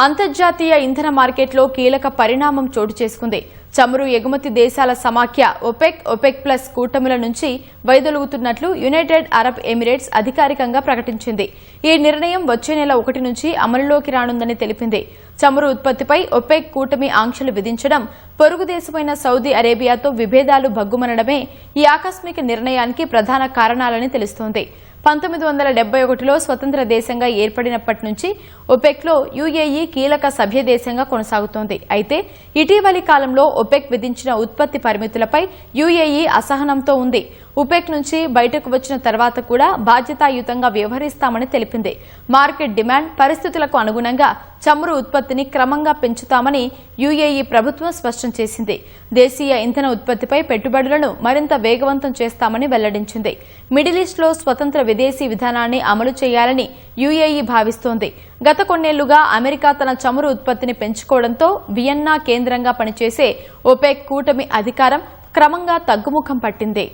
అంతర్జాతీయ ఇంధన మార్కెట్లో కీలక పరిణామం చోటు చేసుకుంది. చమురు ఎగుమతి దేశాల సమాఖ్య ఒపెక్ ప్లస్ కూటమిల నుంచి వైదొలుగుతున్నట్లు యునైటెడ్ అరబ్ ఎమిరేట్స్ అధికారికంగా ప్రకటించింది. ఈ నిర్ణయం వచ్చే నెల 1 నుంచి అమలులోకి రానుందని తెలిపింది. చమురు ఉత్పత్తిపై ఒపెక్ కూటమి ఆంక్షలు విధించడం, పొరుగు దేశమైన సౌదీ అరేబియాతో విభేదాలు భగ్గుమనడమే ఈ ఆకస్మిక నిర్ణయానికి ప్రధాన కారణాలని తెలుస్తోంది. 1971లో స్వతంత్ర దేశంగా ఏర్పడినప్పటి నుంచి ఒపెక్లో యుఏఈ కీలక సభ్య దేశంగా కొనసాగుతోంది. అయితే ఇటీవలి కాలంలో ఒపెక్ విధించిన ఉత్పత్తి పరిమితులపై యుఏఈ అసహనంతో ఉంది. ఒపెక్ నుంచి బయటకు వచ్చిన తర్వాత కూడా బాధ్యతాయుతంగా వ్యవహరిస్తామని తెలిపింది. మార్కెట్ డిమాండ్ పరిస్థితులకు అనుగుణంగా చమురు ఉత్పత్తిని క్రమంగా పెంచుతామని యుఏఈ ప్రభుత్వం స్పష్టం చేసింది. దేశీయ ఇంధన ఉత్పత్తిపై పెట్టుబడులను మరింత వేగవంతం చేస్తామని వెల్లడించింది. మిడిల్ ఈస్ట్లో స్వతంత్ర విదేశీ విధానాన్ని అమలు చేయాలని యుఏఈ భావిస్తోంది. గత కొన్నేళ్లుగా అమెరికా తన చమురు ఉత్పత్తిని పెంచుకోవడంతో వియన్నా కేంద్రంగా పనిచేసే ఒపెక్ కూటమి అధికారం క్రమంగా తగ్గుముఖం పట్టింది.